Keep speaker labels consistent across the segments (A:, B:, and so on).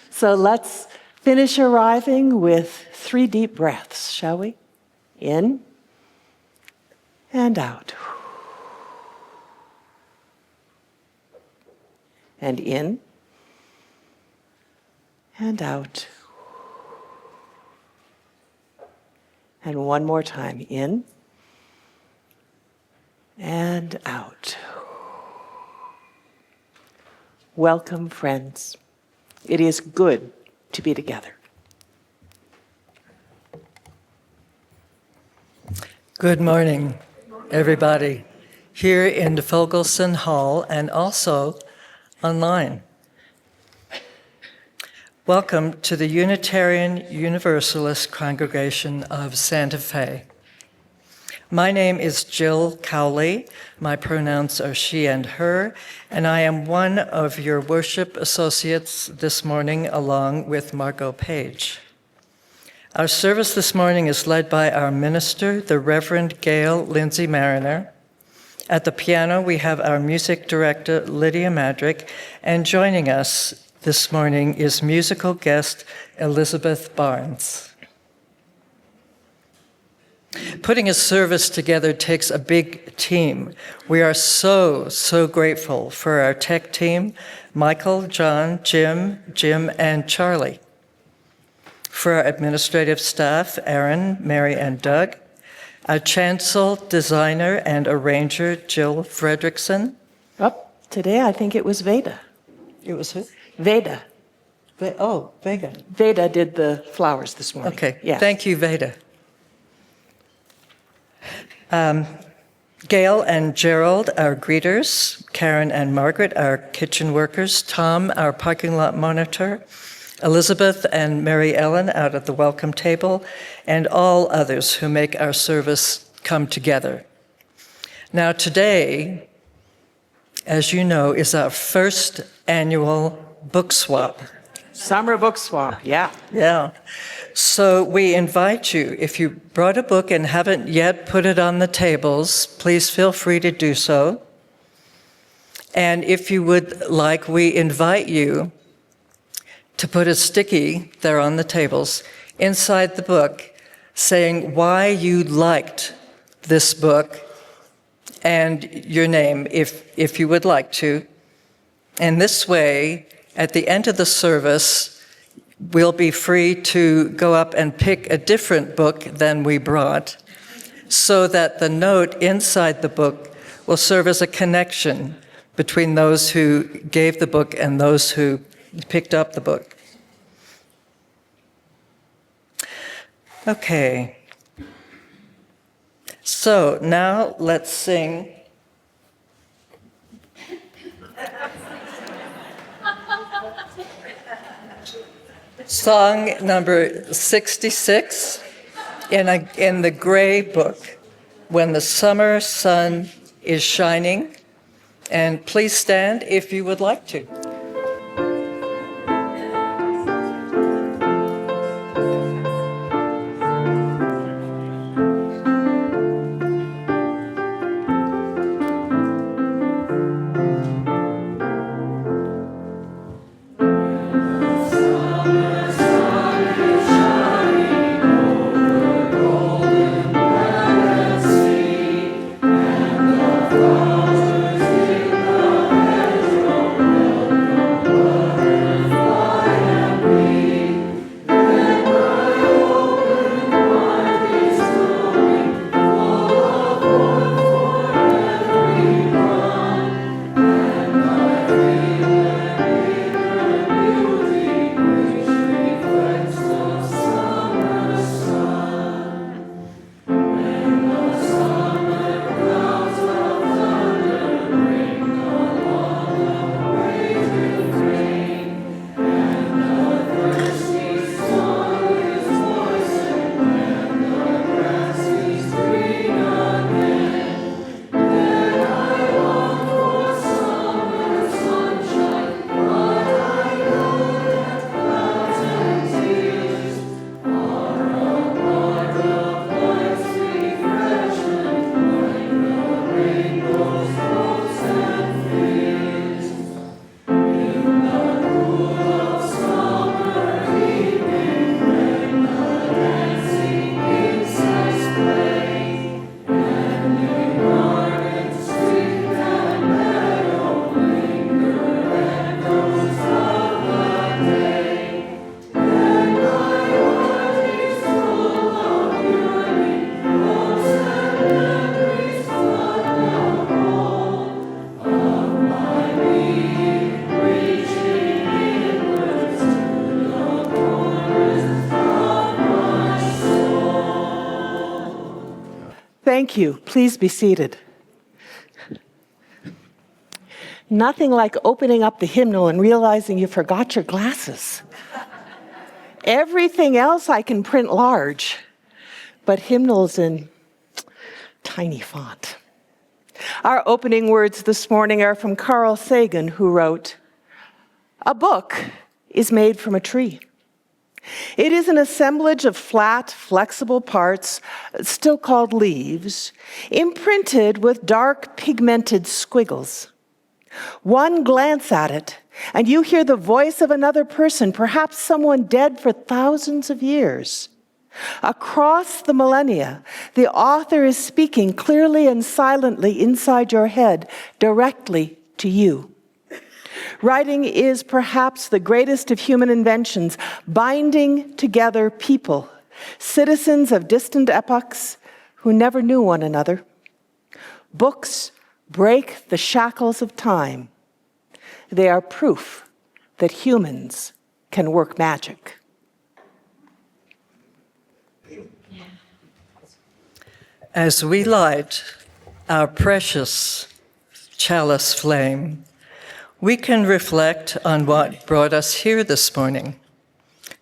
A: So let's finish arriving with 3 deep breaths, shall we? In and out. And in and out. And one more time, in and out. Welcome, friends. It is good to be together.
B: Good morning, everybody, here in the Fogelson Hall and also online. Welcome to the Unitarian Universalist Congregation of Santa Fe. My name is Jill Cowley. My pronouns are she and her, and I am one of your worship associates this morning along with Margot Page. Our service this morning is led by our minister, the Reverend Gail Lindsay Mariner. At the piano, we have our music director, Lydia Madrick, and joining us this morning is musical guest Elizabeth Barnes. Putting a service together takes a big team. We are so grateful for our tech team, Michael, John, Jim, and Charlie. For our administrative staff, Aaron, Mary, and Doug. Our chancel, designer, and arranger, Jill Fredrickson.
A: Today I think it was Veda.
B: It was who?
A: Veda.
B: Vega.
A: Veda did the flowers this morning.
B: Okay,
A: Yes.
B: Thank you, Veda. Gail and Gerald, our greeters, Karen and Margaret, our kitchen workers, Tom, our parking lot monitor, Elizabeth and Mary Ellen out at the welcome table, and all others who make our service come together. Now today, as you know, is our first annual book swap.
A: Summer book swap, yeah.
B: Yeah. So we invite you, if you brought a book and haven't yet put it on the tables, please feel free to do so. And if you would like, we invite you to put a sticky there on the tables inside the book saying why you liked this book and your name, if you would like to. And this way, at the end of the service, we'll be free to go up and pick a different book than we brought, so that the note inside the book will serve as a connection between those who gave the book and those who picked up the book. Okay. So now let's sing song number 66 in the Gray Book, When the Summer Sun is Shining. And please stand if you would like to.
A: Thank you. Please be seated. Nothing like opening up the hymnal and realizing you forgot your glasses. Everything else I can print large, but hymnals in tiny font. Our opening words this morning are from Carl Sagan, who wrote, "A book is made from a tree. It is an assemblage of flat, flexible parts, still called leaves, imprinted with dark, pigmented squiggles. One glance at it, and you hear the voice of another person, perhaps someone dead for thousands of years. Across the millennia, the author is speaking clearly and silently inside your head, directly to you. Writing is perhaps the greatest of human inventions, binding together people, citizens of distant epochs who never knew one another. Books break the shackles of time. They are proof that humans can work magic."
B: As we light our precious chalice flame, we can reflect on what brought us here this morning.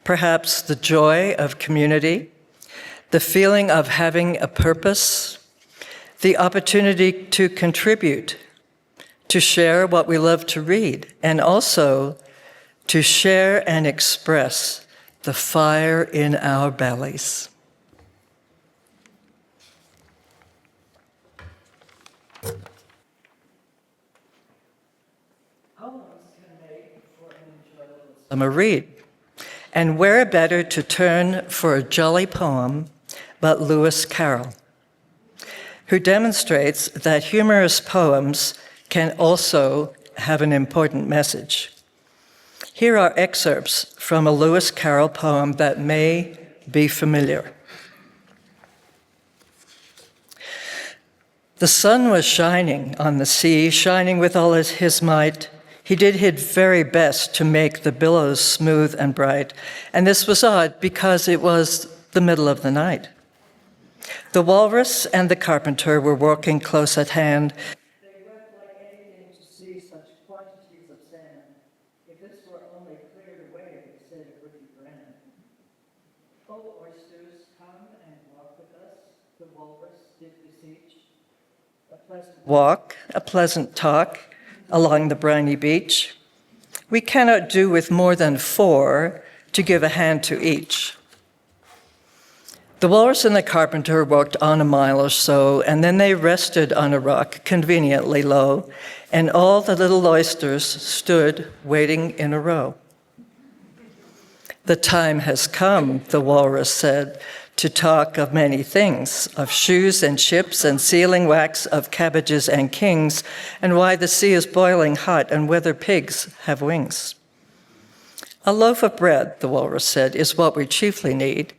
B: Perhaps the joy of community, the feeling of having a purpose, the opportunity to contribute, to share what we love to read, and also to share and express the fire in our bellies. Summer read. And where better to turn for a jolly poem but Lewis Carroll, who demonstrates that humorous poems can also have an important message. Here are excerpts from a Lewis Carroll poem that may be familiar. The sun was shining on the sea, shining with all his might. He did his very best to make the billows smooth and bright, and this was odd because it was the middle of the night. The walrus and the carpenter were working close at hand. They wept like anything to see such quantities of sand. If this were only cleared away, they said it would be grand. "Oh, oysters, come and walk with us," the walrus did beseech. A pleasant walk, a pleasant talk along the briny beach. We cannot do with more than 4 to give a hand to each. The walrus and the carpenter walked on a mile or so, and then they rested on a rock conveniently low, and all the little oysters stood waiting in a row. "The time has come," the walrus said, "to talk of many things, of shoes and ships and sealing wax, of cabbages and kings, and why the sea is boiling hot and whether pigs have wings." "A loaf of bread," the walrus said, "is what we chiefly need.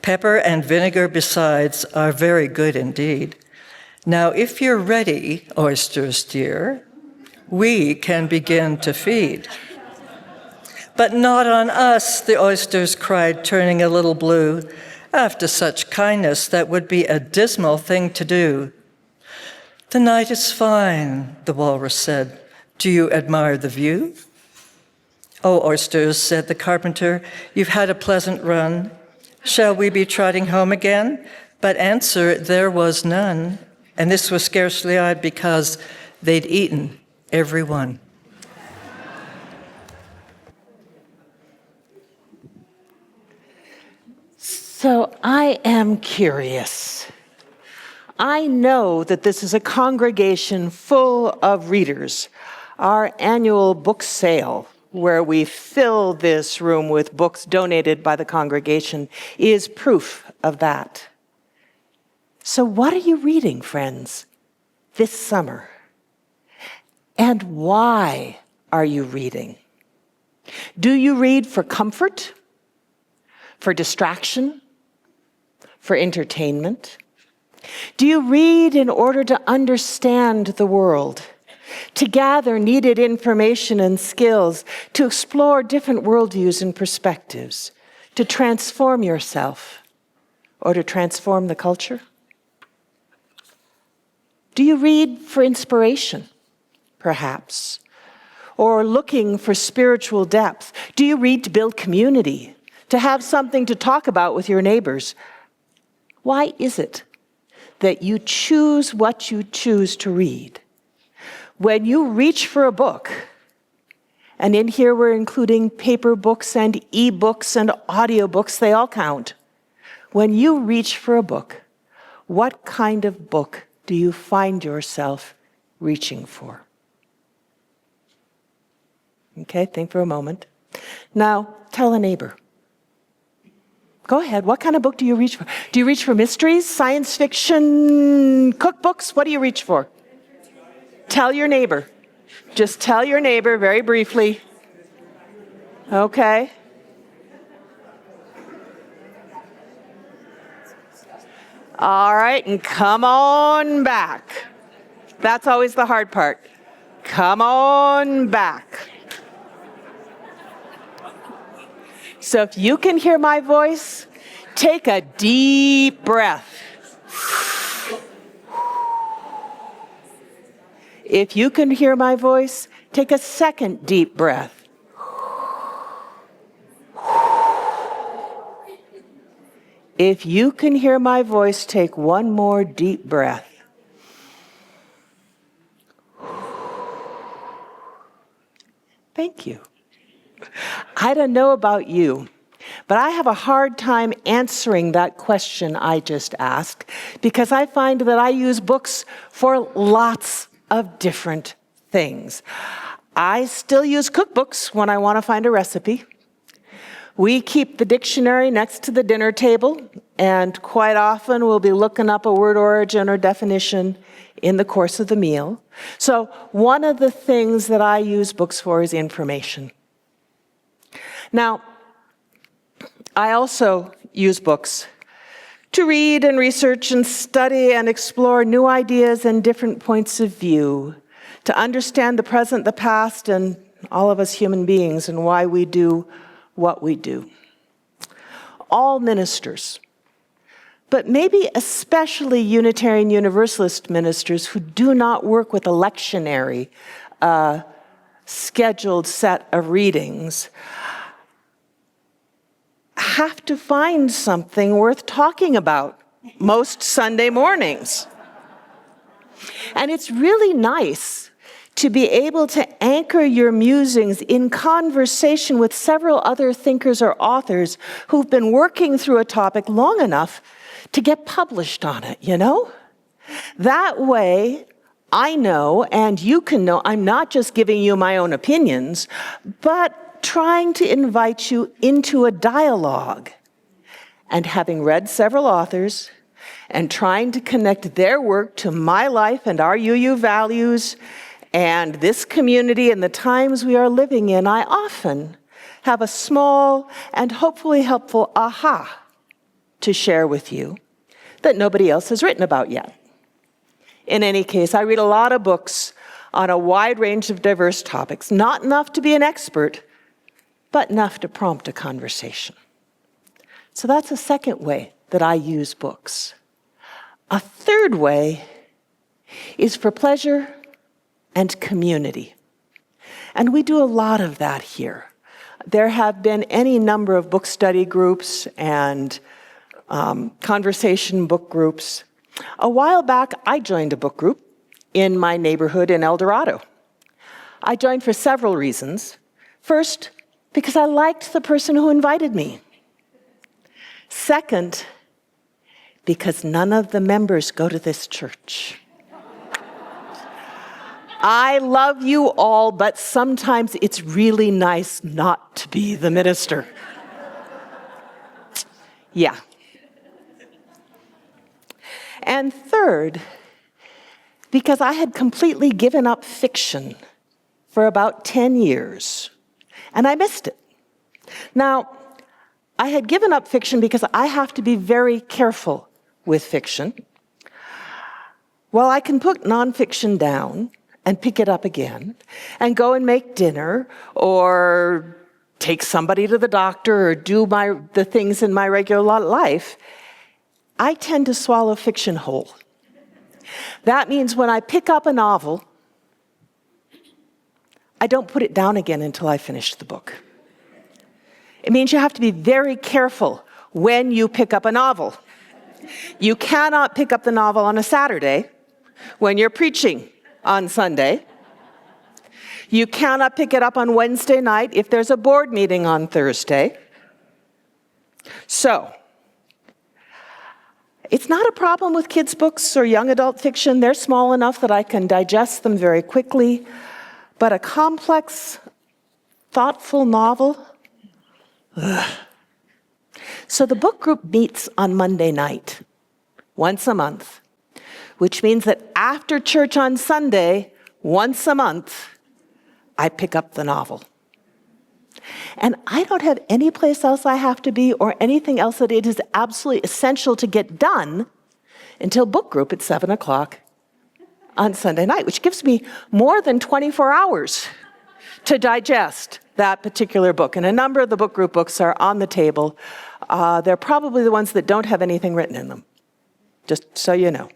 B: Pepper and vinegar besides are very good indeed. Now, if you're ready, oysters dear, we can begin to feed." "But not on us," the oysters cried, turning a little blue. "After such kindness, that would be a dismal thing to do." "The night is fine," the walrus said. "Do you admire the view?" "Oh, oysters," said the carpenter, "you've had a pleasant run. Shall we be trotting home again?" But answer there was none, and this was scarcely odd because they'd eaten every one.
A: So I am curious. I know that this is a congregation full of readers. Our annual book sale, where we fill this room with books donated by the congregation, is proof of that. So what are you reading, friends, this summer? And why are you reading? Do you read for comfort, for distraction, for entertainment? Do you read in order to understand the world, to gather needed information and skills, to explore different worldviews and perspectives, to transform yourself, or to transform the culture? Do you read for inspiration, perhaps? Or looking for spiritual depth? Do you read to build community, to have something to talk about with your neighbors? Why is it that you choose what you choose to read? When you reach for a book, and in here we're including paper books and e-books and audiobooks, they all count. When you reach for a book, what kind of book do you find yourself reaching for? Okay, think for a moment. Now, tell a neighbor. Go ahead, what kind of book do you reach for? Do you reach for mysteries, science fiction, cookbooks? What do you reach for? Tell your neighbor. Just tell your neighbor very briefly. Okay. All right, and come on back. That's always the hard part. Come on back. So if you can hear my voice, take a deep breath. If you can hear my voice, take a second deep breath. If you can hear my voice, take one more deep breath. Thank you. I don't know about you, but I have a hard time answering that question I just asked because I find that I use books for lots of different things. I still use cookbooks when I want to find a recipe. We keep the dictionary next to the dinner table, and quite often we'll be looking up a word origin or definition in the course of the meal. So one of the things that I use books for is information. Now, I also use books to read and research and study and explore new ideas and different points of view, to understand the present, the past, and all of us human beings and why we do what we do. All ministers, but maybe especially Unitarian Universalist ministers who do not work with a lectionary, scheduled set of readings, have to find something worth talking about most Sunday mornings. And it's really nice to be able to anchor your musings in conversation with several other thinkers or authors who've been working through a topic long enough to get published on it, you know? That way, I know, and you can know, I'm not just giving you my own opinions, but trying to invite you into a dialogue. And having read several authors and trying to connect their work to my life and our UU values and this community and the times we are living in, I often have a small and hopefully helpful aha to share with you that nobody else has written about yet. In any case, I read a lot of books on a wide range of diverse topics, not enough to be an expert, but enough to prompt a conversation. So that's a second way that I use books. A third way is for pleasure and community. And we do a lot of that here. There have been any number of book study groups and conversation book groups. A while back, I joined a book group in my neighborhood in El Dorado. I joined for several reasons. First, because I liked the person who invited me. Second, because none of the members go to this church. I love you all, but sometimes it's really nice not to be the minister. Yeah. And third, because I had completely given up fiction for about 10 years. And I missed it. Now, I had given up fiction because I have to be very careful with fiction. Well, I can put nonfiction down and pick it up again and go and make dinner or take somebody to the doctor or do the things in my regular life. I tend to swallow fiction whole. That means when I pick up a novel, I don't put it down again until I finish the book. It means you have to be very careful when you pick up a novel. You cannot pick up the novel on a Saturday when you're preaching on Sunday. You cannot pick it up on Wednesday night if there's a board meeting on Thursday. So, it's not a problem with kids' books or young adult fiction. They're small enough that I can digest them very quickly. But a complex, thoughtful novel? Ugh. So the book group meets on Monday night, once a month, which means that after church on Sunday, once a month, I pick up the novel. And I don't have any place else I have to be or anything else that it is absolutely essential to get done until book group at 7 o'clock on Sunday night, which gives me more than 24 hours to digest that particular book. And a number of the book group books are on the table. They're probably the ones that don't have anything written in them, just so you know.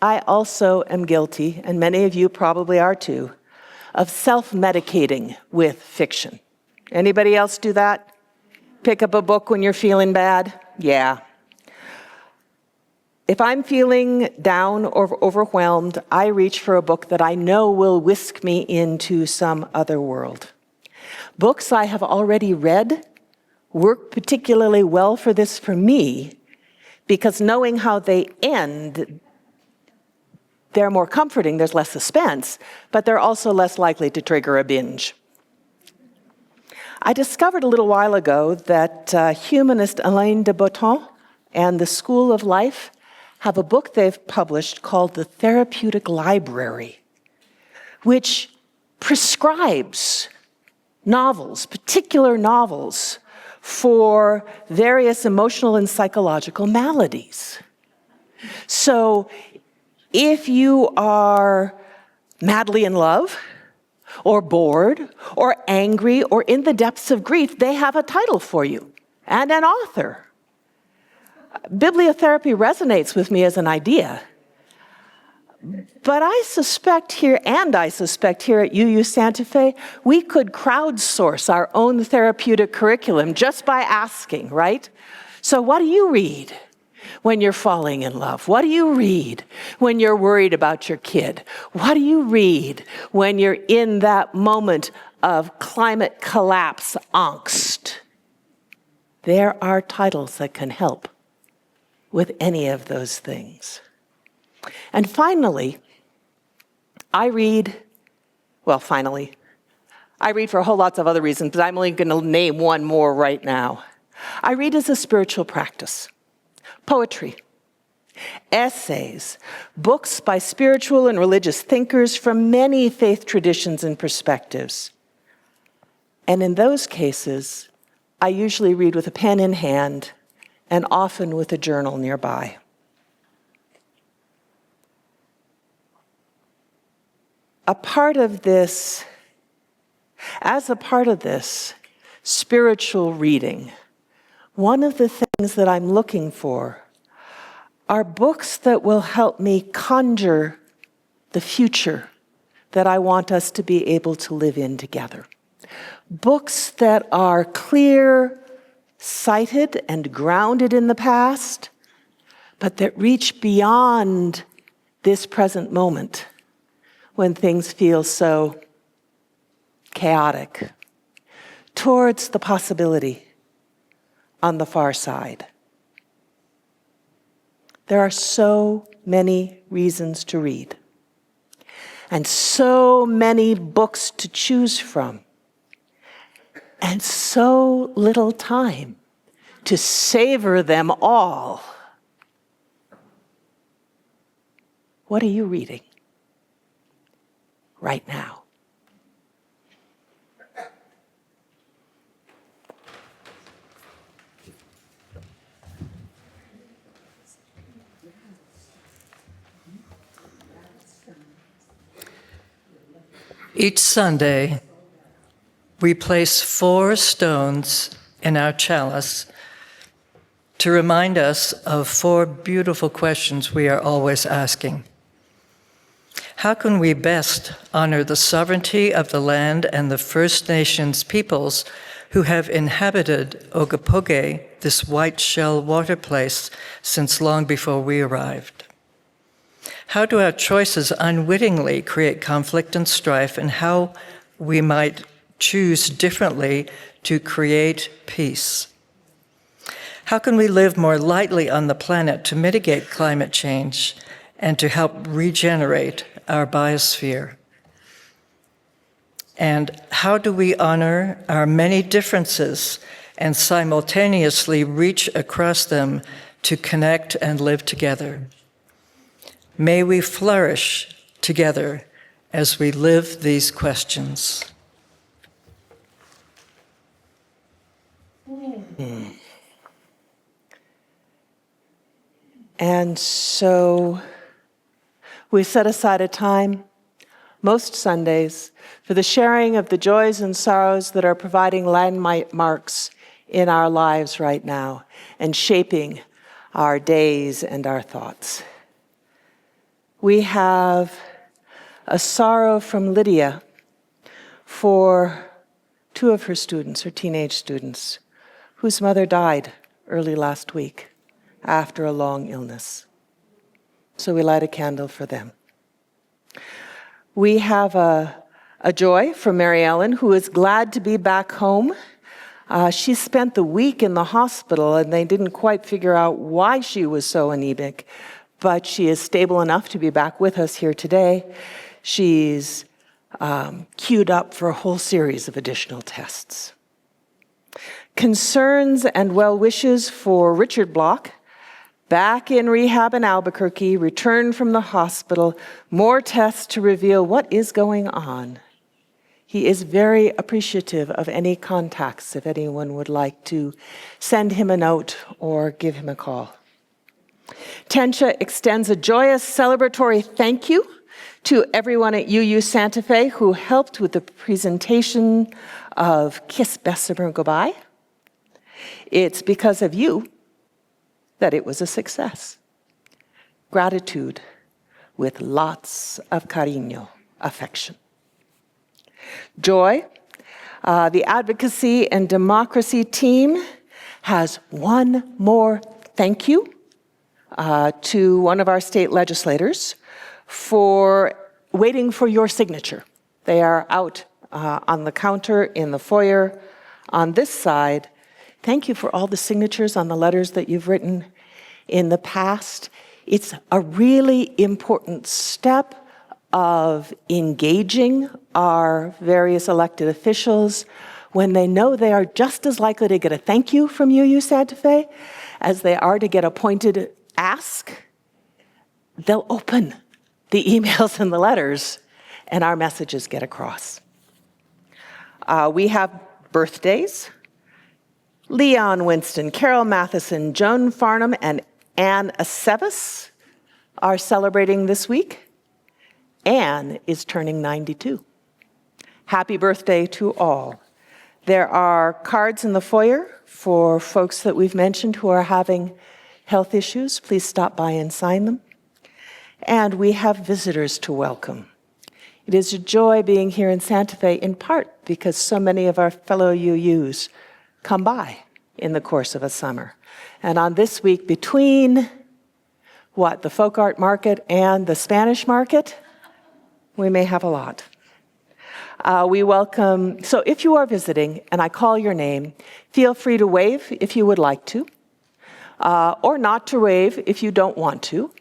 A: I also am guilty, and many of you probably are too, of self-medicating with fiction. Anybody else do that? Pick up a book when you're feeling bad? Yeah. If I'm feeling down or overwhelmed, I reach for a book that I know will whisk me into some other world. Books I have already read work particularly well for this for me because knowing how they end, they're more comforting, there's less suspense, but they're also less likely to trigger a binge. I discovered a little while ago that humanist Alain de Botton and the School of Life have a book they've published called The Therapeutic Library, which prescribes novels, particular novels, for various emotional and psychological maladies. So if you are madly in love, or bored, or angry, or in the depths of grief, they have a title for you and an author. Bibliotherapy resonates with me as an idea. But I suspect here at UU Santa Fe, we could crowdsource our own therapeutic curriculum just by asking, right? So what do you read when you're falling in love? What do you read when you're worried about your kid? What do you read when you're in that moment of climate collapse angst? There are titles that can help with any of those things. And finally, I read for a whole lots of other reasons, but I'm only going to name one more right now. I read as a spiritual practice. Poetry, essays, books by spiritual and religious thinkers from many faith traditions and perspectives. And in those cases, I usually read with a pen in hand and often with a journal nearby. As a part of this spiritual reading, one of the things that I'm looking for are books that will help me conjure the future that I want us to be able to live in together. Books that are clear-sighted and grounded in the past, but that reach beyond this present moment when things feel so chaotic, towards the possibility on the far side. There are so many reasons to read, and so many books to choose from, and so little time to savor them all. What are you reading right now?
B: Each Sunday, we place 4 stones in our chalice to remind us of 4 beautiful questions we are always asking. How can we best honor the sovereignty of the land and the First Nations peoples who have inhabited Ogopoge, this white shell water place, since long before we arrived? How do our choices unwittingly create conflict and strife, and how we might choose differently to create peace? How can we live more lightly on the planet to mitigate climate change and to help regenerate our biosphere? And how do we honor our many differences and simultaneously reach across them to connect and live together? May we flourish together as we live these questions.
A: And so we set aside a time, most Sundays, for the sharing of the joys and sorrows that are providing landmarks in our lives right now and shaping our days and our thoughts. We have a sorrow from Lydia for 2 of her students, her teenage students, whose mother died early last week after a long illness. So we light a candle for them. We have a joy from Mary Ellen, who is glad to be back home. She spent the week in the hospital, and they didn't quite figure out why she was so anemic, but she is stable enough to be back with us here today. She's queued up for a whole series of additional tests. Concerns and well wishes for Richard Block, back in rehab in Albuquerque, returned from the hospital, more tests to reveal what is going on. He is very appreciative of any contacts if anyone would like to send him a note or give him a call. Tensha extends a joyous celebratory thank you to everyone at UU Santa Fe who helped with the presentation of Kiss Bessemer Goodbye. It's because of you that it was a success. Gratitude with lots of cariño, affection. Joy, the advocacy and democracy team has one more thank you to one of our state legislators for waiting for your signature. They are out on the counter in the foyer on this side. Thank you for all the signatures on the letters that you've written in the past. It's a really important step of engaging our various elected officials when they know they are just as likely to get a thank you from UU Santa Fe as they are to get a pointed ask. They'll open the emails and the letters, and our messages get across. We have birthdays. Leon Winston, Carol Matheson, Joan Farnham, and Anne Aceves are celebrating this week. Anne is turning 92. Happy birthday to all. There are cards in the foyer for folks that we've mentioned who are having health issues. Please stop by and sign them. And we have visitors to welcome. It is a joy being here in Santa Fe, in part because so many of our fellow UUs come by in the course of a summer. And on this week, between the folk art market and the Spanish market, we may have a lot. We welcome, so if you are visiting and I call your name, feel free to wave if you would like to, or not to wave if you don't want to.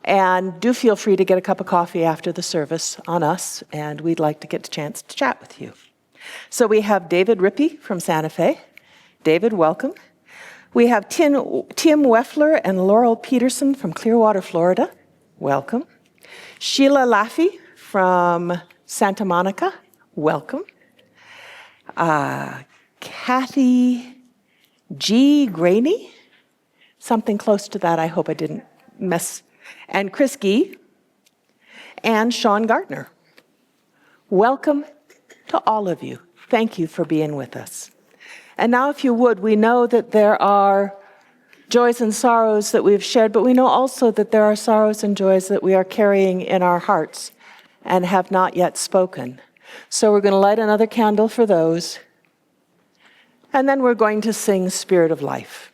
A: And do feel free to get a cup of coffee after the service on us, and we'd like to get a chance to chat with you. So we have David Rippey from Santa Fe. David, welcome. We have Tim Weffler and Laurel Peterson from Clearwater, Florida. Welcome. Sheila Laffey from Santa Monica. Welcome. Kathy G. Graney. Something close to that. I hope I didn't mess. And Chris Gee. And Sean Gardner. Welcome to all of you. Thank you for being with us. And now, if you would, we know that there are joys and sorrows that we've shared, but we know also that there are sorrows and joys that we are carrying in our hearts and have not yet spoken. So we're going to light another candle for those, and then we're going to sing Spirit of Life.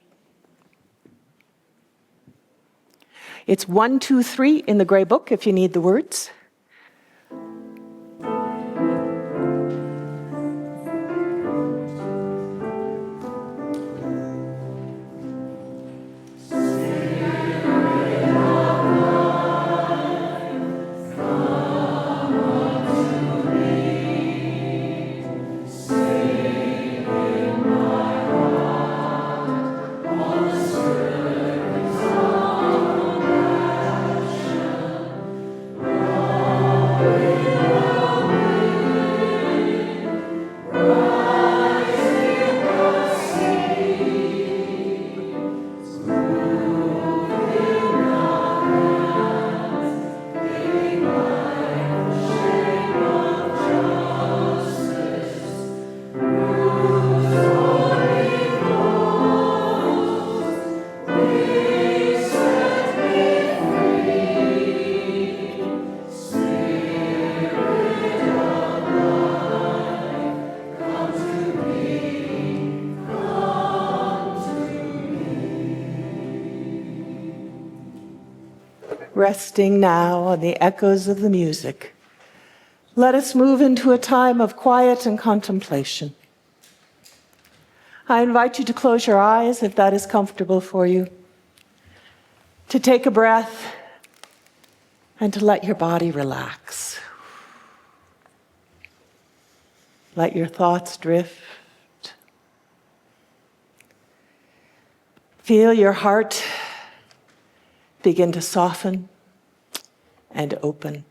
A: It's 1, 2, 3 in the gray book if you need the words. Resting now on the echoes of the music, let us move into a time of quiet and contemplation. I invite you to close your eyes if that is comfortable for you, to take a breath, and to let your body relax. Let your thoughts drift. Feel your heart begin to soften and open.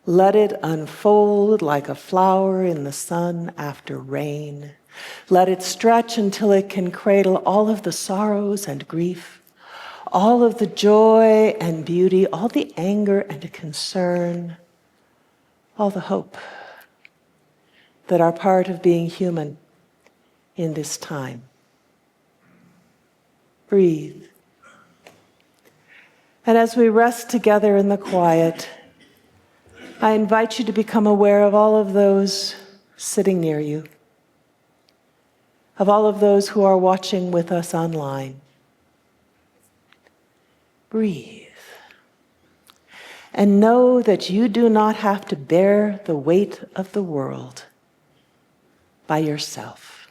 A: Let it unfold like a flower in the sun after rain. Let it stretch until it can cradle all of the sorrows and grief, all of the joy and beauty, all the anger and concern, all the hope that are part of being human in this time. Breathe. And as we rest together in the quiet, I invite you to become aware of all of those sitting near you, of all of those who are watching with us online. Breathe. And know that you do not have to bear the weight of the world by yourself.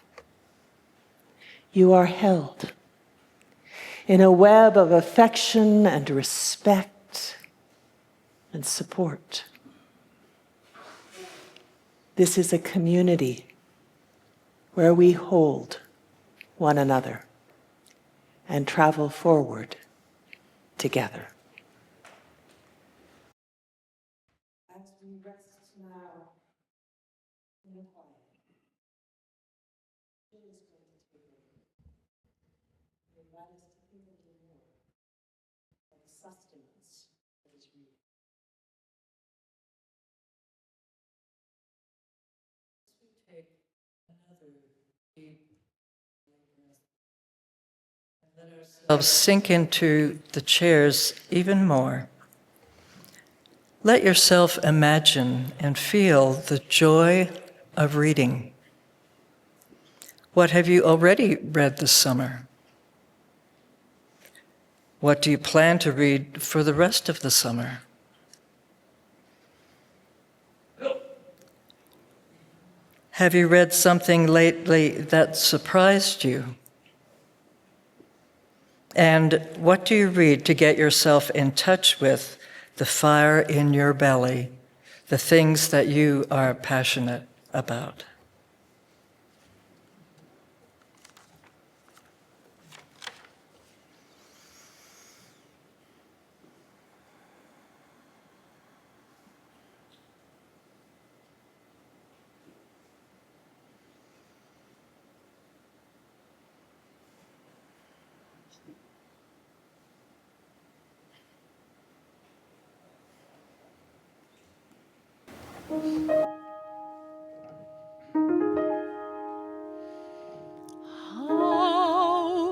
A: You are held in a web of affection and respect and support. This is a community where we hold one another and travel forward together. As we rest now in the quiet, it is going to take over. We invite us to think a little more of the sustenance that is real. Take another deep breath and let ourselves sink into the chairs even more. Let yourself imagine and feel the joy of reading. What have you already read this summer? What do you plan to read for the rest of the summer? Have you read something lately that surprised you? And what do you read to get yourself in touch with the fire in your belly, the things that you are passionate about?
C: How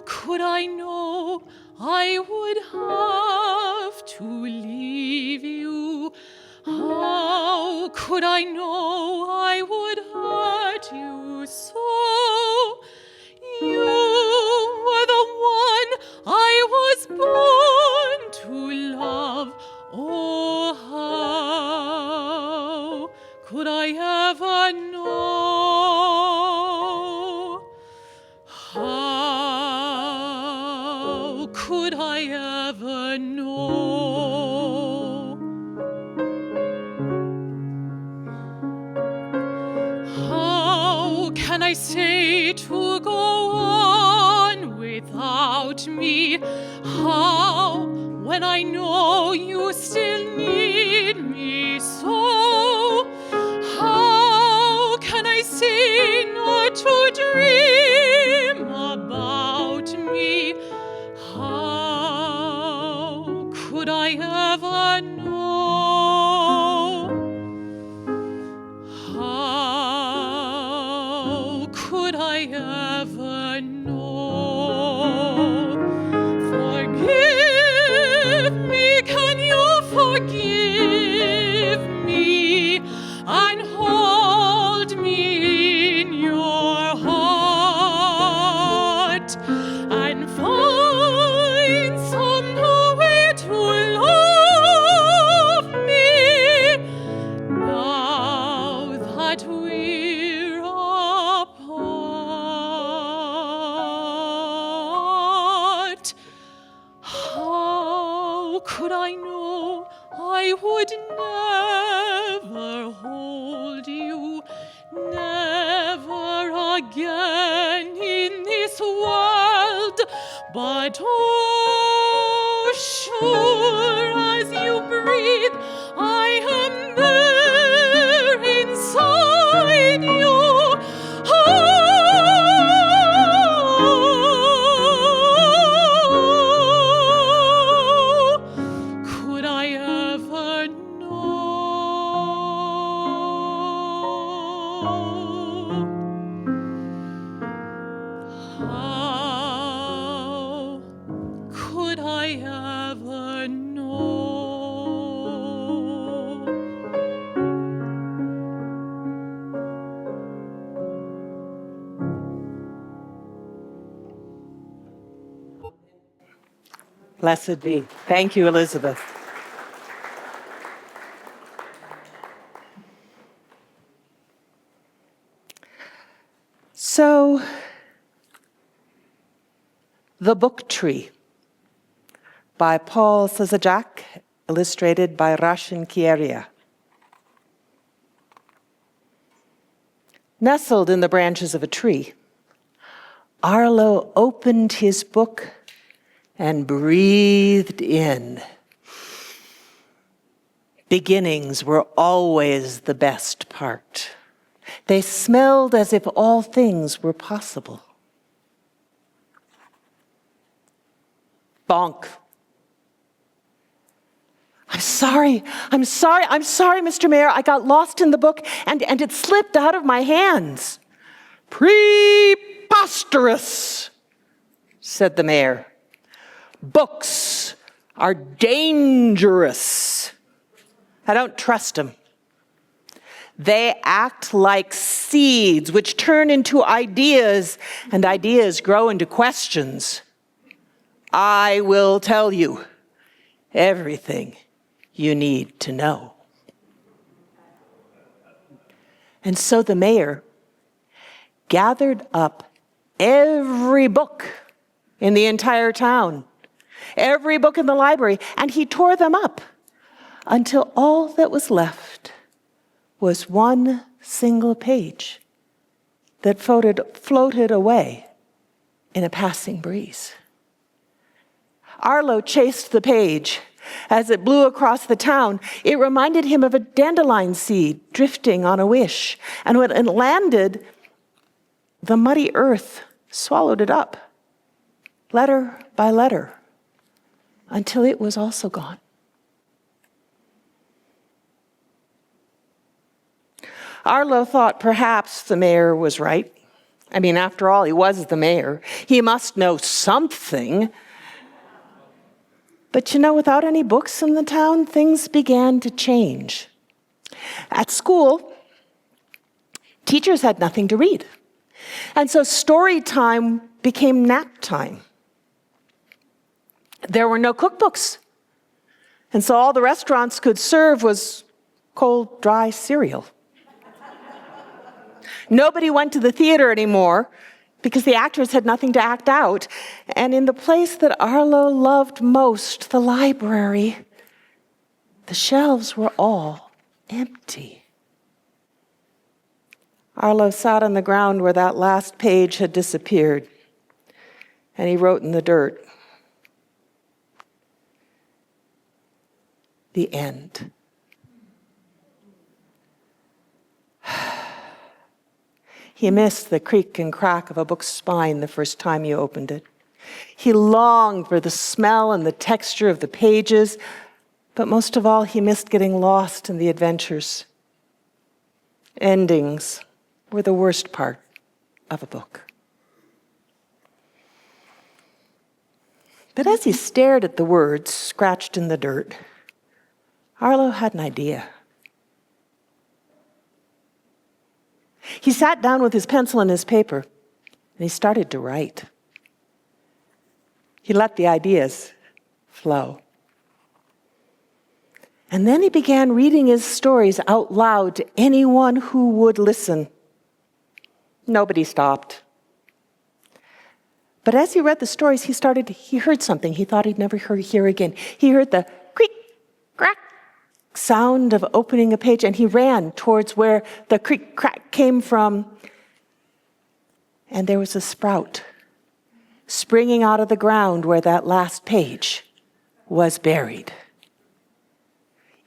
C: could I know I would hurt you so? You were the one I was born to love. Oh, how could I ever know? How could I ever know? How can I say to go on without me? How, when I know you still need me so? How can I sing or to dream about me? How could I ever know? How could I ever know? Forgive me, can you forgive me and hold me in your heart and find some new way to love me now that we're apart? How could I know I would never hold you, never again in this world? But oh, sure as you breathe, I am there inside you. Oh, could I ever know? How could I ever know?
A: Blessed be. Thank you, Elizabeth. So, The Book Tree by Paul Sazajak, illustrated by Rashin Kieria. Nestled in the branches of a tree, Arlo opened his book and breathed in. Beginnings were always the best part. They smelled as if all things were possible. Bonk. I'm sorry, Mr. Mayor. I got lost in the book and it slipped out of my hands. Preposterous, said the mayor. Books are dangerous. I don't trust them. They act like seeds which turn into ideas, and ideas grow into questions. I will tell you everything you need to know. And so the mayor gathered up every book in the entire town, every book in the library, and he tore them up until all that was left was one single page that floated away in a passing breeze. Arlo chased the page. As it blew across the town, it reminded him of a dandelion seed drifting on a wish. And when it landed, the muddy earth swallowed it up, letter by letter, until it was also gone. Arlo thought perhaps the mayor was right. I mean, after all, he was the mayor. He must know something. But without any books in the town, things began to change. At school, teachers had nothing to read. And so story time became nap time. There were no cookbooks. And so all the restaurants could serve was cold, dry cereal. Nobody went to the theater anymore because the actors had nothing to act out. And in the place that Arlo loved most, the library, the shelves were all empty. Arlo sat on the ground where that last page had disappeared, and he wrote in the dirt, "The end." He missed the creak and crack of a book's spine the first time you opened it. He longed for the smell and the texture of the pages, but most of all, he missed getting lost in the adventures. Endings were the worst part of a book. But as he stared at the words scratched in the dirt, Arlo had an idea. He sat down with his pencil and his paper, and he started to write. He let the ideas flow. And then he began reading his stories out loud to anyone who would listen. Nobody stopped. But as he read the stories, he heard something he thought he'd never hear again. He heard the creak, crack sound of opening a page, and he ran towards where the creak, crack came from. And there was a sprout springing out of the ground where that last page was buried.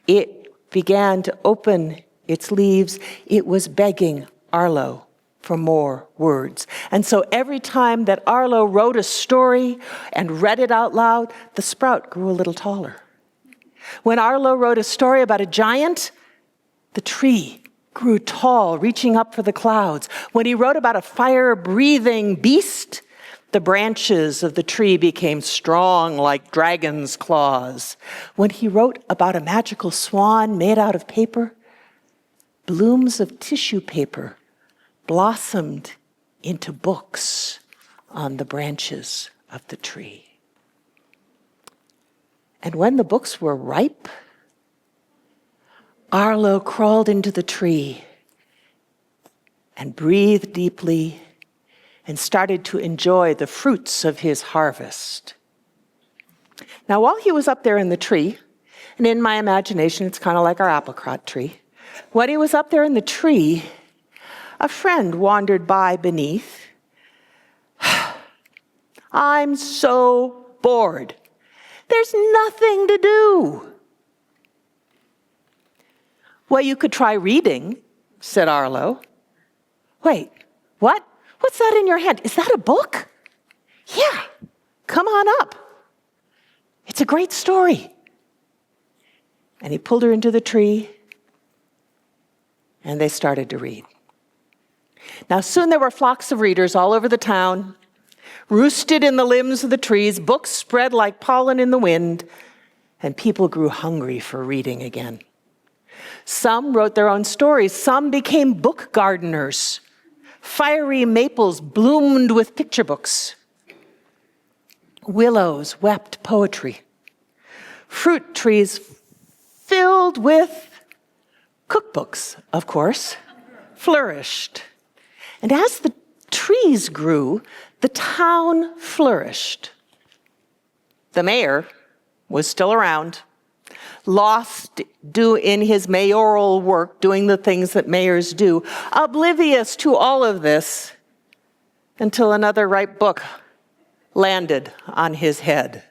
A: It began to open its leaves. It was begging Arlo for more words. And so every time that Arlo wrote a story and read it out loud, the sprout grew a little taller. When Arlo wrote a story about a giant, the tree grew tall, reaching up for the clouds. When he wrote about a fire-breathing beast, the branches of the tree became strong like dragon's claws. When he wrote about a magical swan made out of paper, blooms of tissue paper blossomed into books on the branches of the tree. And when the books were ripe, Arlo crawled into the tree and breathed deeply and started to enjoy the fruits of his harvest. Now, while he was up there in the tree, and in my imagination, it's kind of like our apricot tree, when he was up there in the tree, a friend wandered by beneath. "I'm so bored. There's nothing to do." "Well, you could try reading," said Arlo. "Wait, what? What's that in your hand? Is that a book?" "Yeah, come on up. It's a great story." And he pulled her into the tree, and they started to read. Now, soon there were flocks of readers all over the town, roosted in the limbs of the trees, books spread like pollen in the wind, and people grew hungry for reading again. Some wrote their own stories. Some became book gardeners. Fiery maples bloomed with picture books. Willows wept poetry. Fruit trees filled with cookbooks, of course, flourished. And as the trees grew, the town flourished. The mayor was still around, lost in his mayoral work, doing the things that mayors do, oblivious to all of this, until another ripe book landed on his head.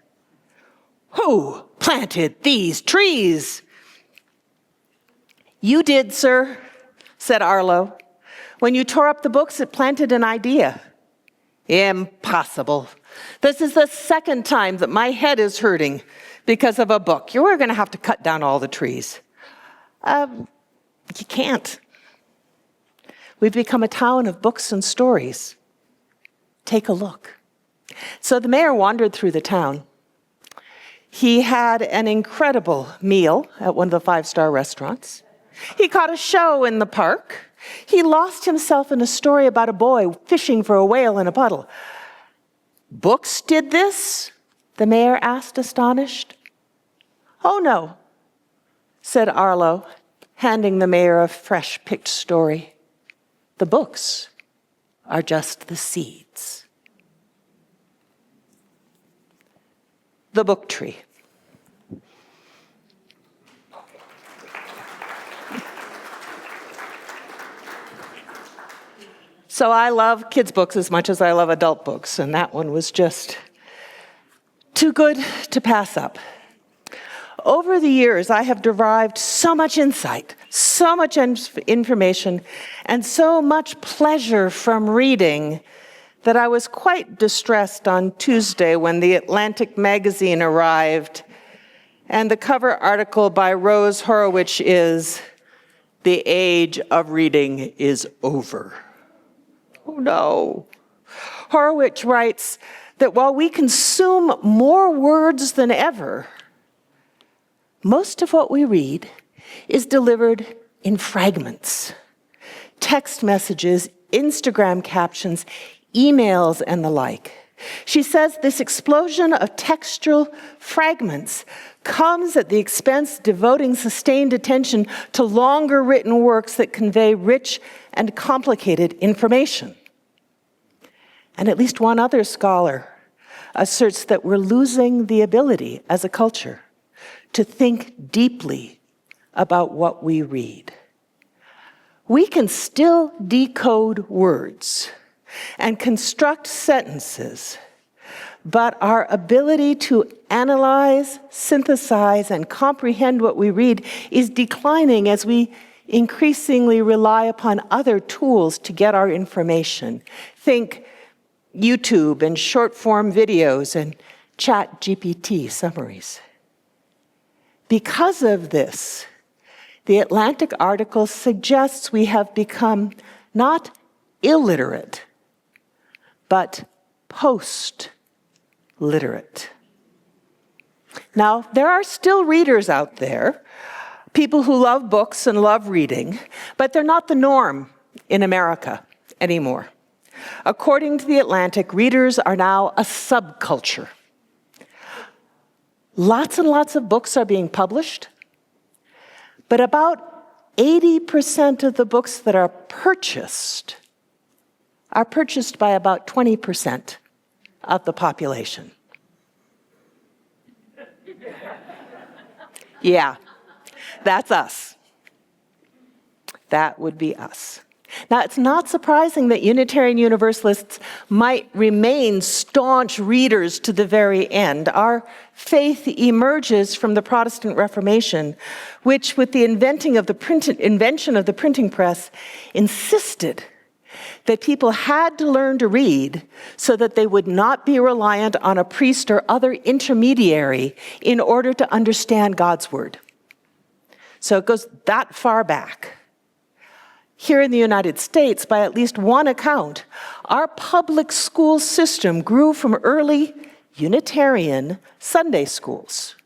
A: "Who planted these trees?" "You did, sir," said Arlo. "When you tore up the books, it planted an idea." "Impossible. This is the second time that my head is hurting because of a book. You were going to have to cut down all the trees." You can't. We've become a town of books and stories. Take a look. So the mayor wandered through the town. He had an incredible meal at one of the 5-star restaurants. He caught a show in the park. He lost himself in a story about a boy fishing for a whale in a puddle. Books did this? The mayor asked, astonished. Oh, no, said Arlo, handing the mayor a fresh-picked story. The books are just the seeds. The book tree. So I love kids' books as much as I love adult books, and that one was just too good to pass up. Over the years, I have derived so much insight, so much information, and so much pleasure from reading that I was quite distressed on Tuesday when the Atlantic magazine arrived, and the cover article by Rose Horowitz is, "The age of reading is over." Oh no. Horowitz writes that while we consume more words than ever, most of what we read is delivered in fragments. Text messages, Instagram captions, emails, and the like. She says this explosion of textual fragments comes at the expense of devoting sustained attention to longer written works that convey rich and complicated information. And at least one other scholar asserts that we're losing the ability as a culture to think deeply about what we read. We can still decode words and construct sentences, but our ability to analyze, synthesize, and comprehend what we read is declining as we increasingly rely upon other tools to get our information. Think YouTube and short-form videos and ChatGPT summaries. Because of this, the Atlantic article suggests we have become not illiterate, but post-literate. Now, there are still readers out there, people who love books and love reading, but they're not the norm in America anymore. According to the Atlantic, readers are now a subculture. Lots and lots of books are being published, but about 80% of the books that are purchased by about 20% of the population. Yeah, that's us. That would be us. Now, it's not surprising that Unitarian Universalists might remain staunch readers to the very end. Our faith emerges from the Protestant Reformation, which, with the invention of the printing press, insisted that people had to learn to read so that they would not be reliant on a priest or other intermediary in order to understand God's word. So it goes that far back. Here in the United States, by at least one account, our public school system grew from early Unitarian Sunday schools,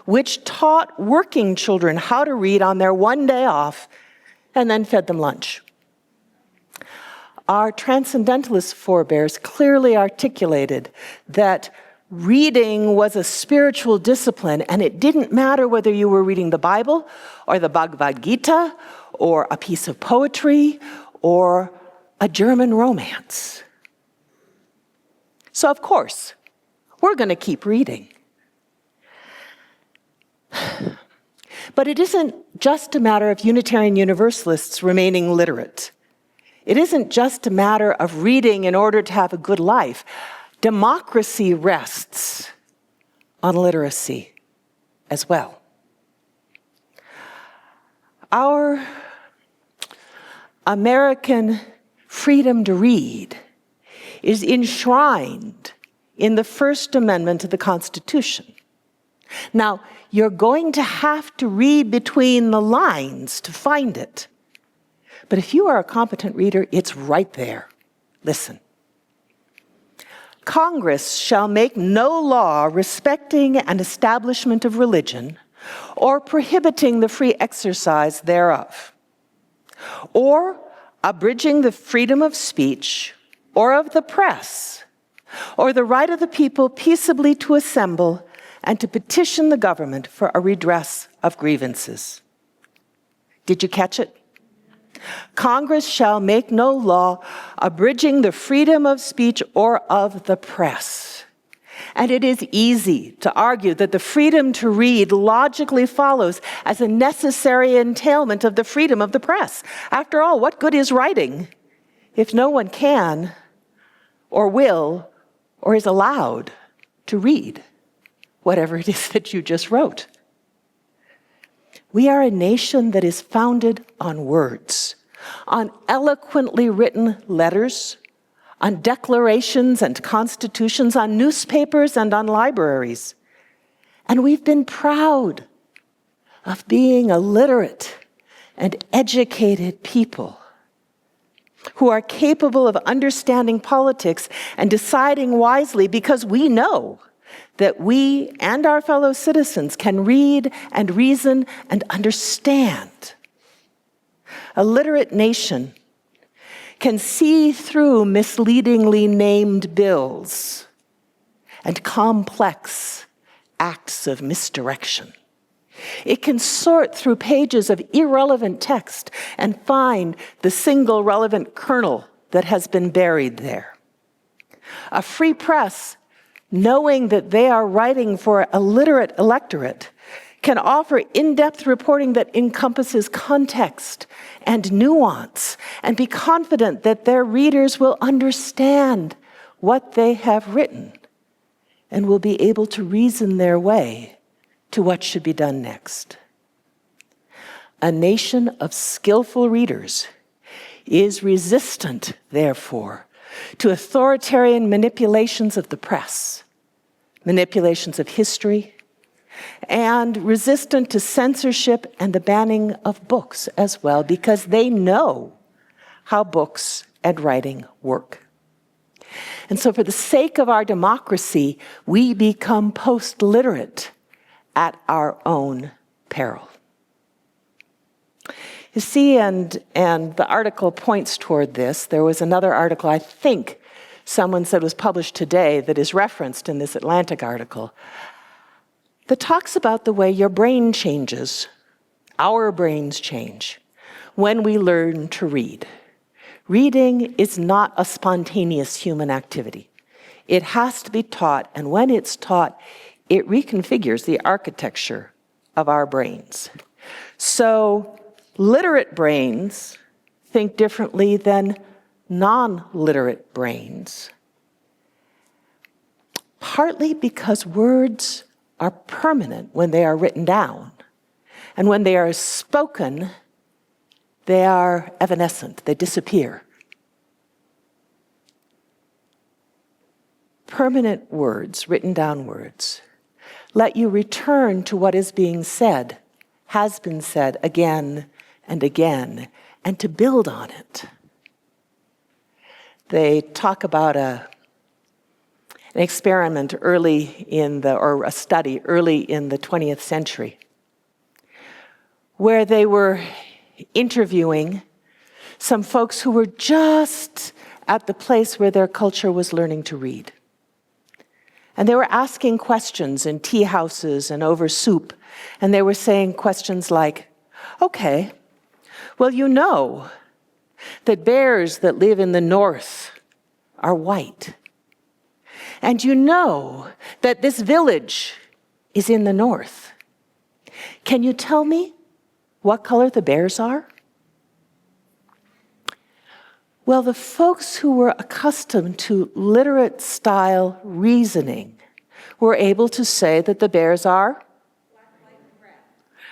A: which taught working children how to read on their one day off and then fed them lunch. Our transcendentalist forebears clearly articulated that reading was a spiritual discipline, and it didn't matter whether you were reading the Bible or the Bhagavad Gita or a piece of poetry or a German romance. So, of course, we're going to keep reading. But it isn't just a matter of Unitarian Universalists remaining literate. It isn't just a matter of reading in order to have a good life. Democracy rests on literacy as well. Our American freedom to read is enshrined in the First Amendment to the Constitution. Now, you're going to have to read between the lines to find it. But if you are a competent reader, it's right there. Listen. Congress shall make no law respecting an establishment of religion or prohibiting the free exercise thereof, or abridging the freedom of speech or of the press, or the right of the people peaceably to assemble and to petition the government for a redress of grievances. Did you catch it? Congress shall make no law abridging the freedom of speech or of the press. And it is easy to argue that the freedom to read logically follows as a necessary entailment of the freedom of the press. After all, what good is writing if no one can or will or is allowed to read whatever it is that you just wrote? We are a nation that is founded on words, on eloquently written letters, on declarations and constitutions, on newspapers and on libraries. And we've been proud of being a literate and educated people who are capable of understanding politics and deciding wisely because we know that we and our fellow citizens can read and reason and understand. A literate nation can see through misleadingly named bills and complex acts of misdirection. It can sort through pages of irrelevant text and find the single relevant kernel that has been buried there. A free press, knowing that they are writing for a literate electorate, can offer in-depth reporting that encompasses context and nuance, and be confident that their readers will understand what they have written and will be able to reason their way to what should be done next. A nation of skillful readers is resistant, therefore, to authoritarian manipulations of the press, manipulations of history, and resistant to censorship and the banning of books as well, because they know how books and writing work. And so for the sake of our democracy, we become post-literate at our own peril. You see, and the article points toward this. There was another article, I think someone said was published today, that is referenced in this Atlantic article, that talks about the way your brain changes, our brains change, when we learn to read. Reading is not a spontaneous human activity. It has to be taught, and when it's taught, it reconfigures the architecture of our brains. So literate brains think differently than non-literate brains, partly because words are permanent when they are written down. And when they are spoken, they are evanescent, they disappear. Permanent words, written down words, let you return to what is being said, has been said again and again, and to build on it. They talk about an experiment or a study early in the 20th century, where they were interviewing some folks who were just at the place where their culture was learning to read. And they were asking questions in tea houses and over soup, and they were saying questions like, okay, well, you know that bears that live in the north are white. And you know that this village is in the north. Can you tell me what color the bears are? Well, the folks who were accustomed to literate style reasoning were able to say that the bears are black, white, and red.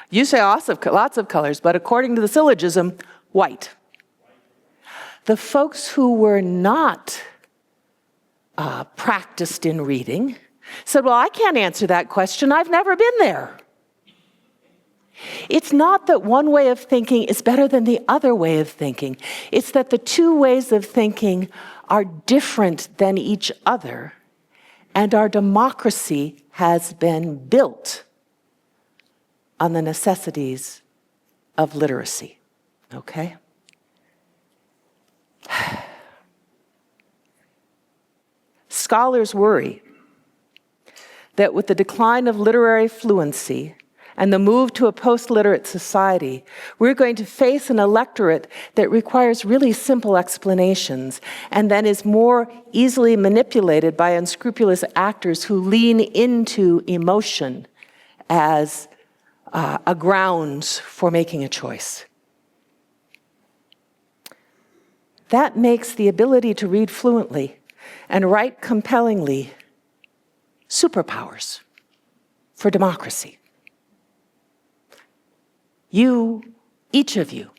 A: You say lots of colors, but according to the syllogism, white. The folks who were not practiced in reading said, well, I can't answer that question. I've never been there. It's not that one way of thinking is better than the other way of thinking. It's that the two ways of thinking are different than each other, and our democracy has been built on the necessities of literacy, okay? Scholars worry that with the decline of literary fluency and the move to a post-literate society, we're going to face an electorate that requires really simple explanations and then is more easily manipulated by unscrupulous actors who lean into emotion as a grounds for making a choice. That makes the ability to read fluently and write compellingly superpowers for democracy. You, each of you,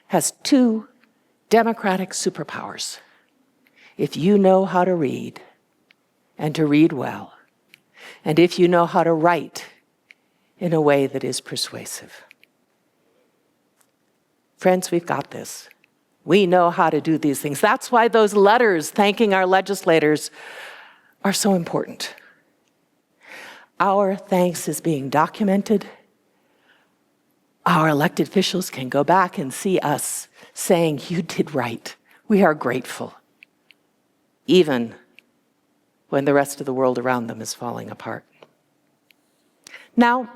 A: has two democratic superpowers if you know how to read and to read well, and if you know how to write in a way that is persuasive. Friends, we've got this. We know how to do these things. That's why those letters thanking our legislators are so important. Our thanks is being documented. Our elected officials can go back and see us saying, you did right. We are grateful, even when the rest of the world around them is falling apart. Now,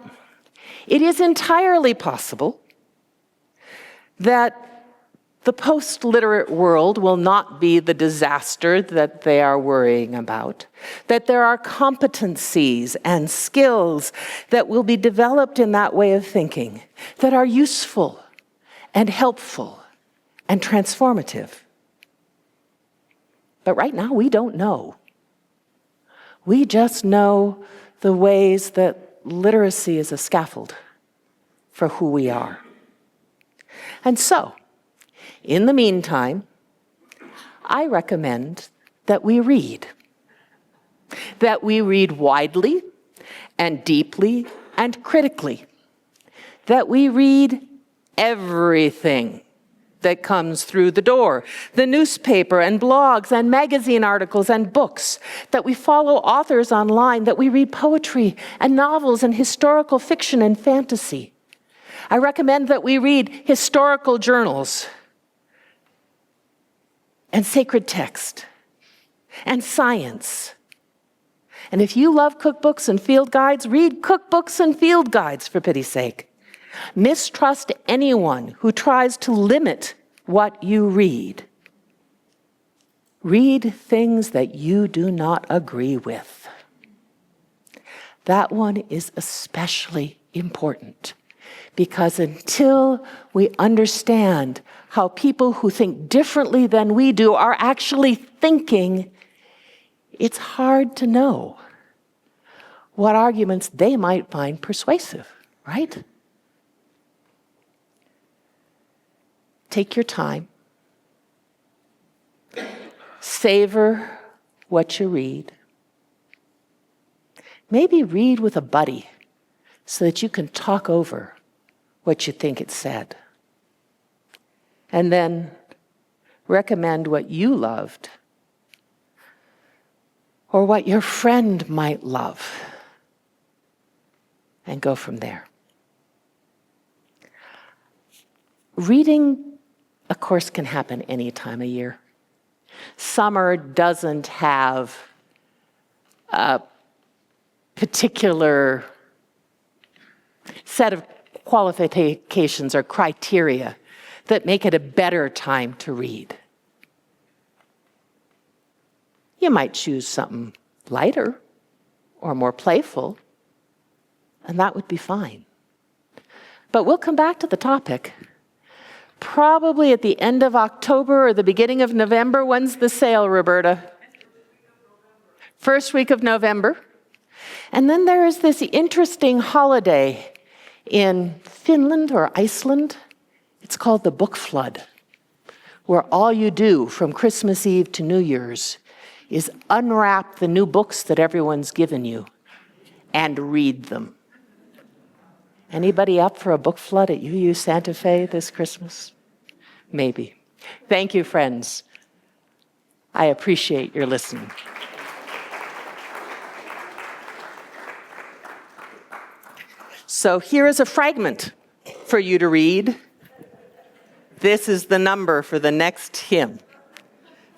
A: it is entirely possible that the post-literate world will not be the disaster that they are worrying about, that there are competencies and skills that will be developed in that way of thinking that are useful and helpful and transformative. But right now, we don't know. We just know the ways that literacy is a scaffold for who we are. And so, in the meantime, I recommend that we read. That we read widely and deeply and critically. That we read everything that comes through the door. The newspaper and blogs and magazine articles and books. That we follow authors online. That we read poetry and novels and historical fiction and fantasy. I recommend that we read historical journals and sacred text, and science. And if you love cookbooks and field guides, read cookbooks and field guides, for pity's sake. Mistrust anyone who tries to limit what you read. Read things that you do not agree with. That one is especially important, because until we understand how people who think differently than we do are actually thinking, it's hard to know what arguments they might find persuasive, right? Take your time. Savor what you read. Maybe read with a buddy so that you can talk over what you think it said. And then recommend what you loved or what your friend might love, and go from there. Reading, of course, can happen any time of year. Summer doesn't have a particular set of qualifications or criteria that make it a better time to read. You might choose something lighter or more playful, and that would be fine. But we'll come back to the topic. Probably at the end of October or the beginning of November. When's the sale, Roberta? First week of November. And then there is this interesting holiday in Finland or Iceland. It's called the Book Flood, where all you do from Christmas Eve to New Year's is unwrap the new books that everyone's given you and read them. Anybody up for a book flood at UU Santa Fe this Christmas? Maybe. Thank you, friends. I appreciate your listening. So here is a fragment for you to read. This is the number for the next hymn.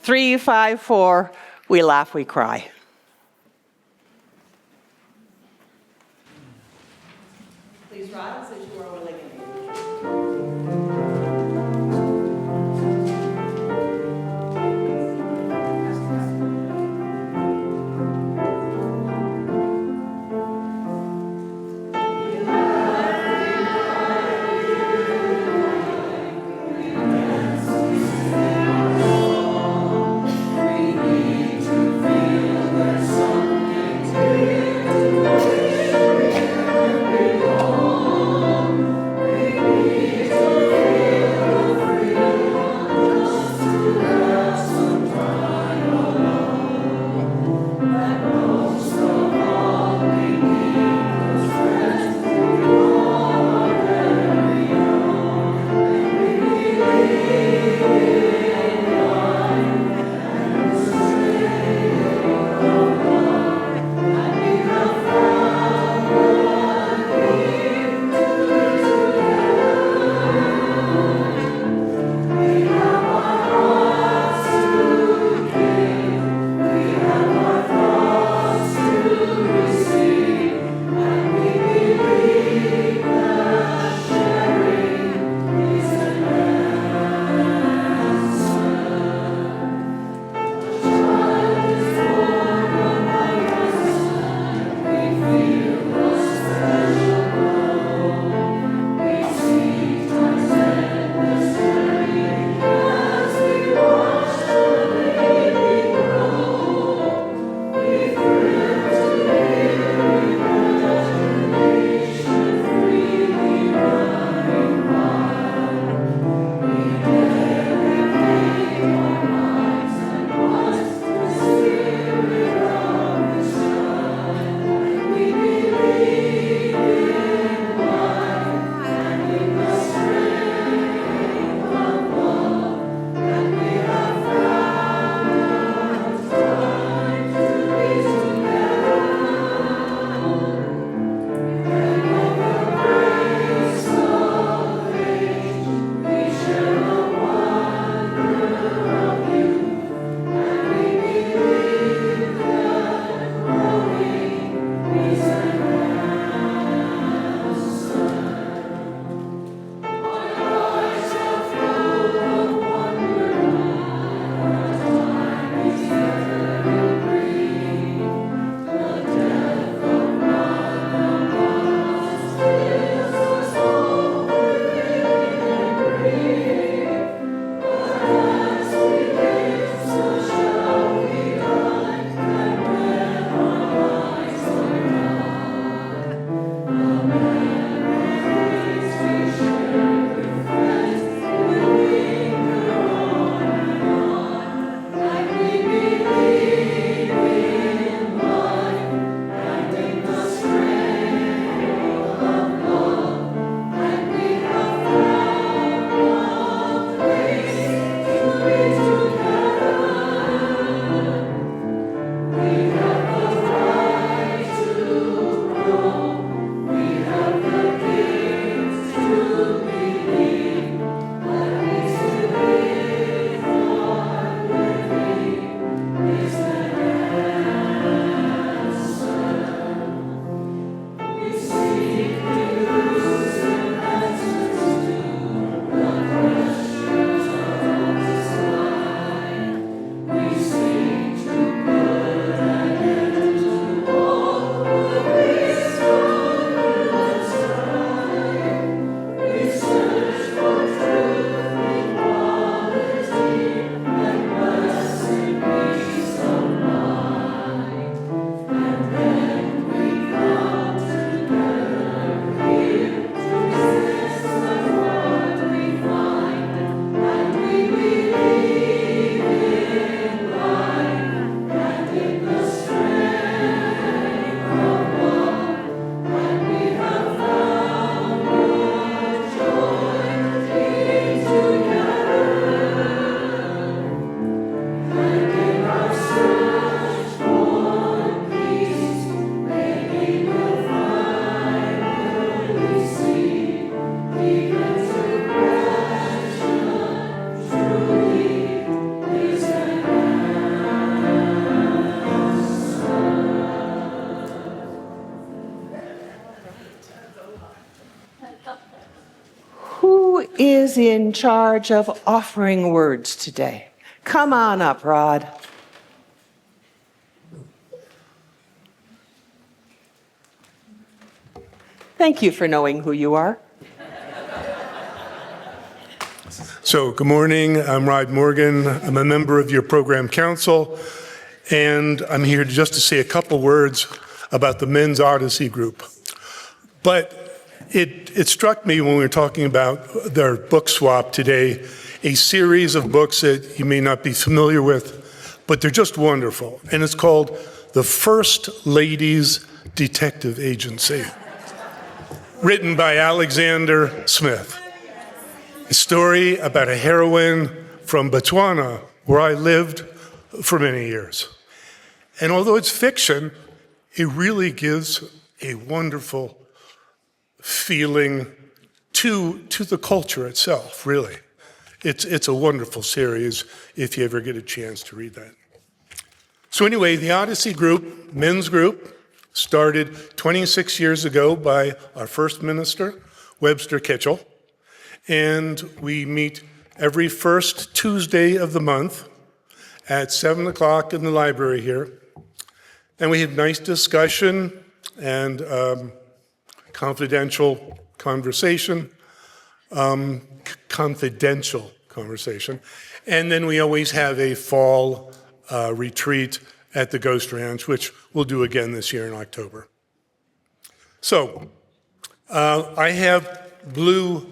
A: 354, we laugh, we cry. Please rise as you are willing. is in charge of offering words today. Come on up, Rod. Thank you for knowing who you are.
D: So, good morning. I'm Rod Morgan. I'm a member of your program council, and I'm here just to say a couple words about the Men's Odyssey group. But it struck me when we were talking about their book swap today, a series of books that you may not be familiar with, but they're just wonderful. And it's called The First Ladies Detective Agency, written by Alexander Smith. A story about a heroine from Botswana, where I lived for many years. And although it's fiction, it really gives a wonderful feeling to the culture itself, really. It's a wonderful series if you ever get a chance to read that. So anyway, the Odyssey group, men's group, started 26 years ago by our first minister, Webster Kitchell. And we meet every first Tuesday of the month at 7 o'clock in the library here. And we have nice discussion and confidential conversation. And then we always have a fall retreat at the Ghost Ranch, which we'll do again this year in October. So I have blue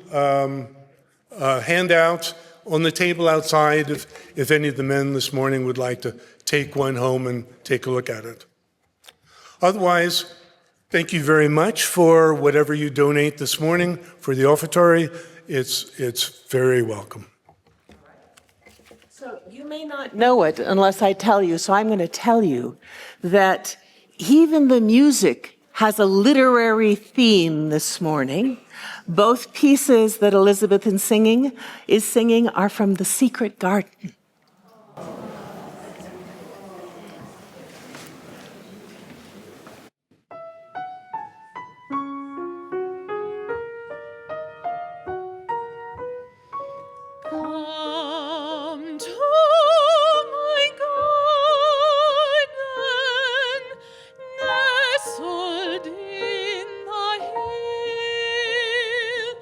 D: handouts on the table outside if any of the men this morning would like to take one home and take a look at it. Otherwise, thank you very much for whatever you donate this morning for the offertory. It's very welcome.
A: So you may not know it unless I tell you, so I'm going to tell you that even the music has a literary theme this morning. Both pieces that Elizabeth is singing are from The Secret Garden.
C: Come to my garden, nestled in the hill.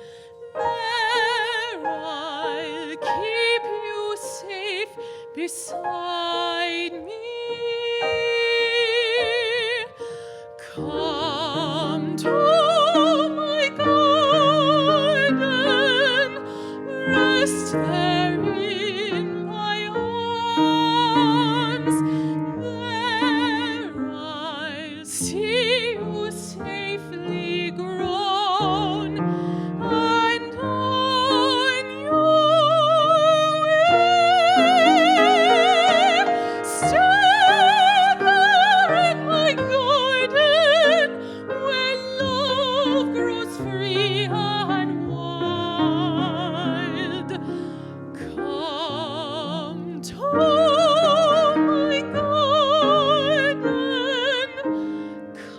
C: There I'll keep you safe beside me. Come to my garden, rest there in my arms. There I'll see you safely grown, and on your way. Stand there in my garden, where love grows free and wild. Come to my garden,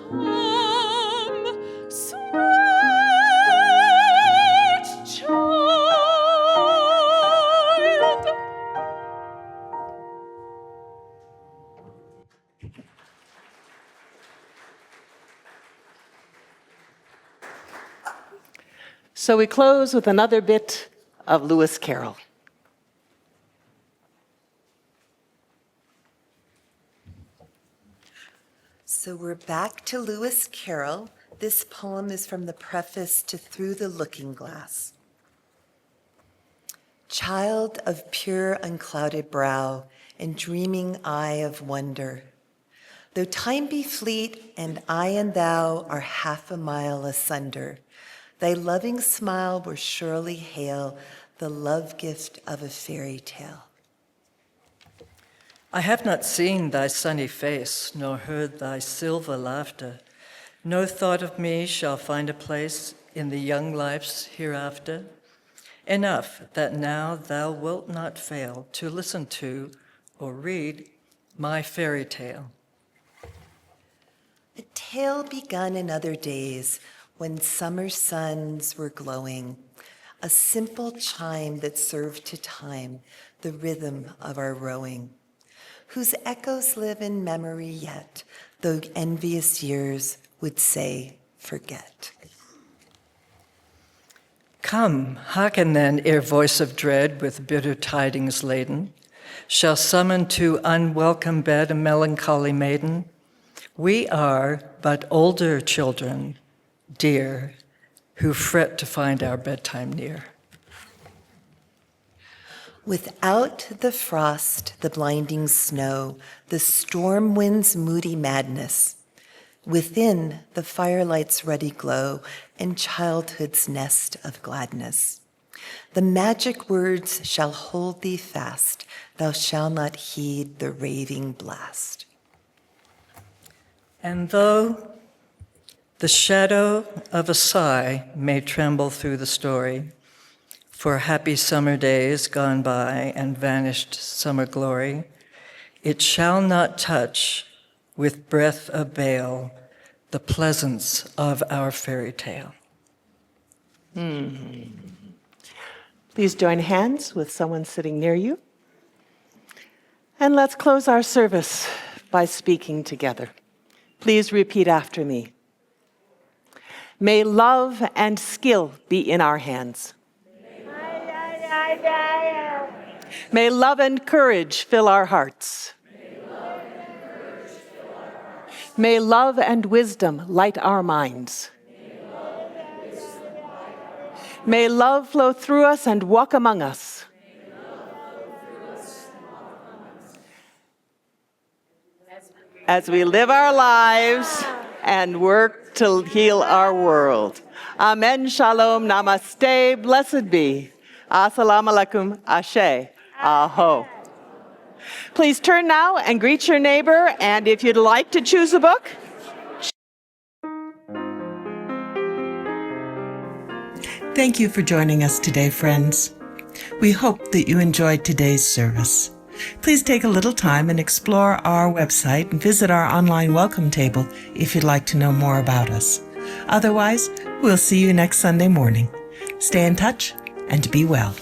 C: come, sweet child.
A: So we close with another bit of Lewis Carroll.
E: So we're back to Lewis Carroll. This poem is from the preface to Through the Looking Glass. Child of pure unclouded brow and dreaming eye of wonder, though time be fleet and I and thou are half a mile asunder, thy loving smile will surely hail the love gift of a fairy tale.
B: I have not seen thy sunny face, nor heard thy silver laughter. No thought of me shall find a place in the young life's hereafter. Enough that now thou wilt not fail to listen to or read my fairy tale.
E: A tale begun in other days when summer suns were glowing. a simple chime that served to time the rhythm of our rowing, whose echoes live in memory yet, though envious years would say, forget.
B: Come, hearken then, ere voice of dread with bitter tidings laden shall summon to unwelcome bed a melancholy maiden. We are but older children, dear, who fret to find our bedtime near.
E: Without the frost, the blinding snow, the storm wind's moody madness, within the firelight's ruddy glow and childhood's nest of gladness, the magic words shall hold thee fast, thou shalt not heed the raving blast.
B: And though the shadow of a sigh may tremble through the story, for happy summer days gone by and vanished summer glory, it shall not touch with breath of bale the pleasance of our fairy tale.
A: Please join hands with someone sitting near you. And let's close our service by speaking together. Please repeat after me. May love and skill be in our hands. May love and courage fill our hearts. May love and wisdom light our minds. May love flow through us and walk among us. As we live our lives and work to heal our world. Amen, shalom, namaste, blessed be. Assalamu alaikum, ashe, aho. Please turn now and greet your neighbor, and if you'd like to choose a book, thank you for joining us today, friends. We hope that you enjoyed today's service. Please take a little time and explore our website and visit our online welcome table if you'd like to know more about us. Otherwise, we'll see you next Sunday morning. Stay in touch and be well.